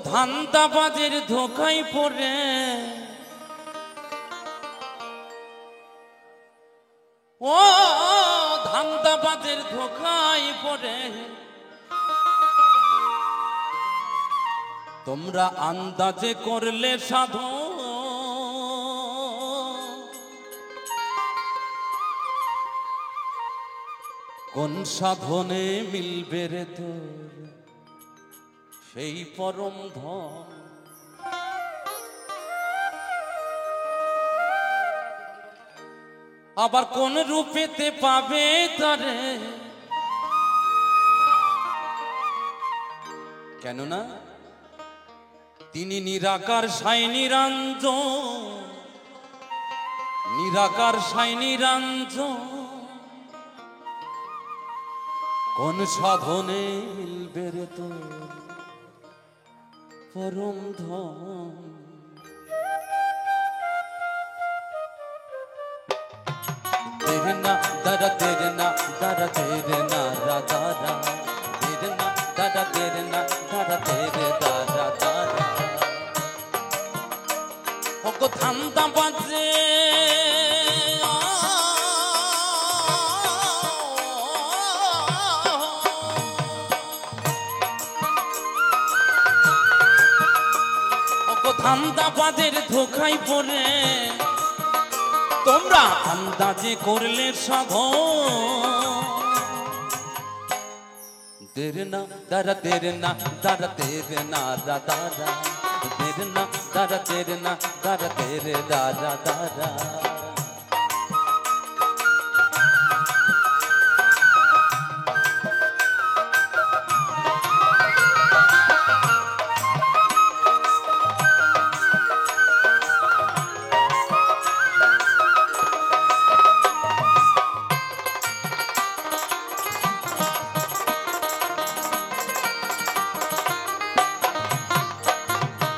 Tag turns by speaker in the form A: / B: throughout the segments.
A: ধান্দাবাজের ধোকায় পড়ে ও ধান্দাবাজের ধোকায় পড়ে তোমরা আন্দাজে করলে সাধু কোন সাধনে মিলবে রে তোর সেই পরম ধন আবার কোন রূপেতে পাবে তারে কেননা তিনি নিরাকার সাই নিরঞ্জন নিরাকার সাই নিরঞ্জন কোন সাধনে মিলবে রে তোর পরম ধন তেরে না দাদা তেরে না দাদা তেরে না দাদা তেরে না দাদা তেরে না দাদা তেরে দাদা দাদা ওগো ধান্দা বাজে ধান্দাবাজের ধোকায় পড়ে তোমরা আন্দাজে করলে সাধন তেরে না দাদা তেরে না দাদা তেরে না দাদা তেরে না দাদা তেরে না দাদা তেরে দাদা দাদা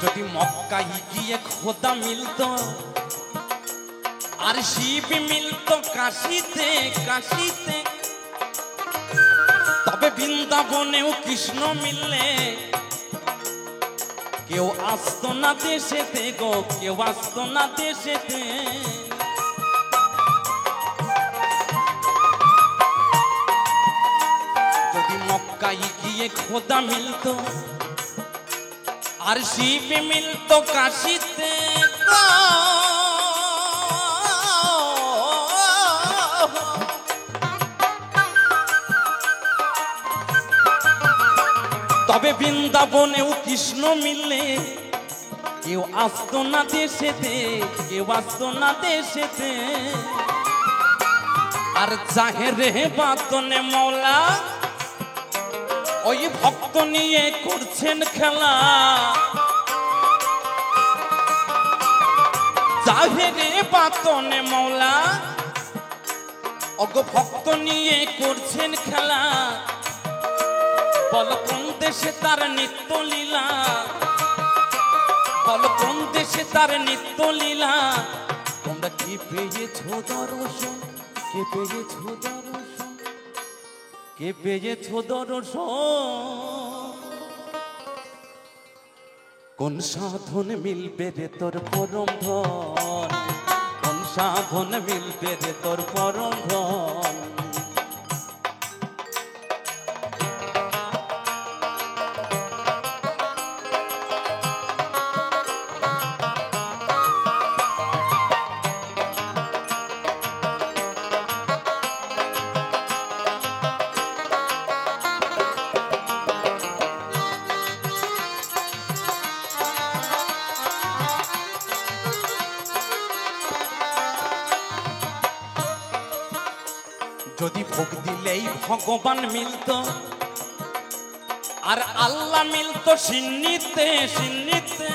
A: যদি মক্কায় গিয়ে খোদা মিলতো আর শিব মিলতো কাশিতে কাশিতে তবে বৃন্দাবনেও কৃষ্ণ মিললে কেউ আসতো না দেশেতে গো কেউ আসতো না দেশেতে যদি মক্কায় গিয়ে খোদা মিলতো আর শিব মিলতো কাশিতে তবে বৃন্দাবনেও কৃষ্ণ মিললে কেউ আসতো না দেশেতে কেউ আসতো না দেশেতে আর চাহে রে বাতনে মৌলা ওই ভক্ত নিয়ে করছেন খেলা জাহেরে বাতনে মৌলা ওগো ভক্ত নিয়ে করছেন খেলা বল কোন দেশে তার নিত্য লীলা বল কোন দেশে তার নিত্য লীলা তোমরা কি পেয়েছো দর্শন কে পেয়েছো দর্শন কে পেয়েছো দর্শন কোন সাধন মিলবে রে তোর পরম ধন কোন সাধন মিলবে রে তোর পরম ধন যদি ভোগ দিলেই ভগবান মিলতো আর আল্লাহ মিলতো সিন্নিতে সিন্নিতে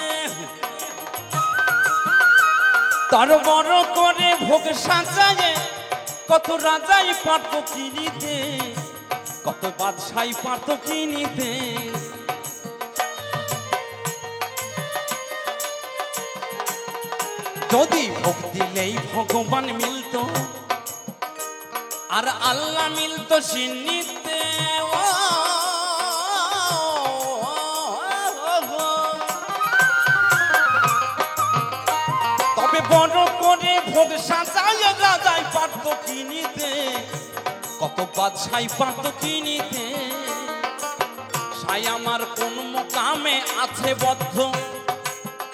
A: তার বড় করে ভোগ সাজায় কত রাজাই পারত কিনিতে কত বাদশাই পারত কিনিতে যদি ভোগ দিলেই ভগবান মিলতো আর আল্লাহ মিলতো সিন্নিতে তবে বড় করে ভোগ সাজায় রাজাই পারত কিনিতে, কত বাদশাই পারত কিনিতে। সাই আমার কোন মোকামে আছে বদ্ধ,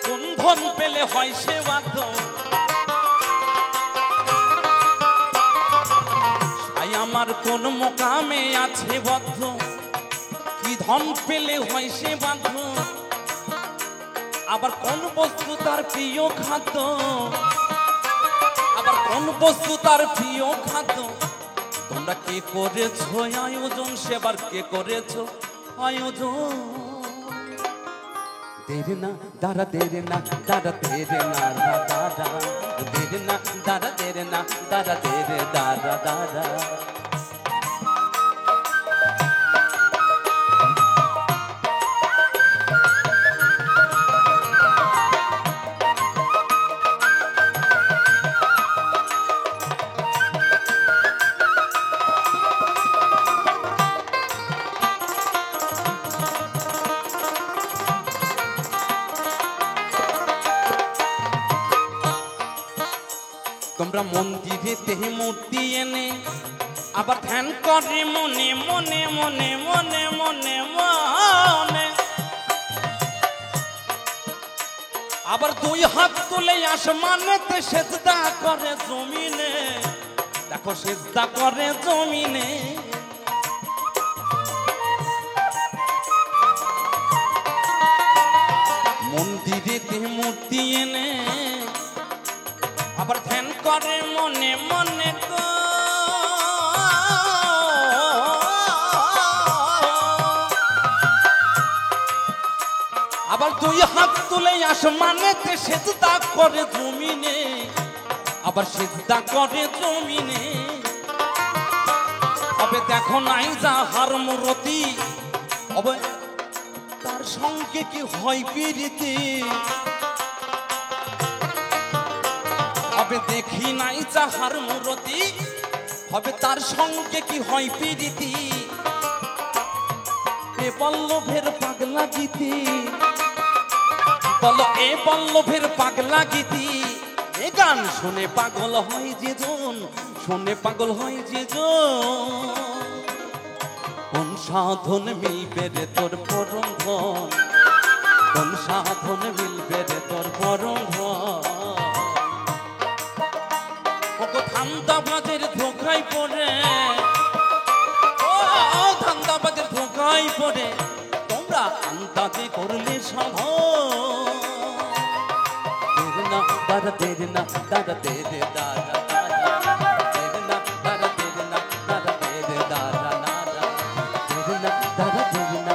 A: কোন ধন পেলে হয় সে বাধ্য। সাই আমার কোন মোকামে আছে বদ্ধ, কি ধন পেলে হয় সে বাধ্য। আবার কোন বস্তু তার প্রিয় খাদ্য, আবার কোন বস্তু তার প্রিয় খাদ্য। তোমরা কে করেছো আয়োজন, সেবার কে করেছো আয়োজন। দেরে না দাঁড়া, দেরে না দাঁড়া, দেরে না দাঁড়া, দেরে না দাঁড়া, দেরে না দাঁড়া, দেরে দাঁড়া দাঁড়া। তোমরা মন্দিরেতে মূর্তি এনে আবার ধ্যান করে মনে মনে মনে মনে মনে মনে। আবার দুই হাত তুলে আসমানেতে সেজদা করে জমিনে, দেখো সেজদা করে জমিনে। মন্দিরেতে মূর্তি এনে আবার ধ্যান করে মনে মনে গো। আবার দুই হাত তুলে আসমানেতে সেজদা করে জমিনে, আবার সেজদা করে জমিনে। তবে দেখো নাই যাহার মূরতি, তবে তার সঙ্গে কি হয় প্রীতি। হবে দেখি নাই যাহার মূরতি, হবে তার সঙ্গে কি হয় প্রীতি। এ পল্লবের পাগলা গীতি, বলো এ পল্লবের পাগলা গীতি। এ গান শুনে পাগল হয় যে জন, শুনে পাগল হয় যে জন। কোন সাধন মিলবে রে তোর পরম ধন, কোন সাধন মিলবে রে তোর পরম ধন। ধান্দাবাজের ধোকায় পড়ে, ও ধান্দাবাজের ধোকায় পড়ে তোমরা আন্দাজে করলে সাধন। না দাদা তেরে না দাদা তেরে দাদা দাদা, তেরে না দাদা তেরে না দাদা তেরে দাদা দাদা, তেরে না দাদা তেরে না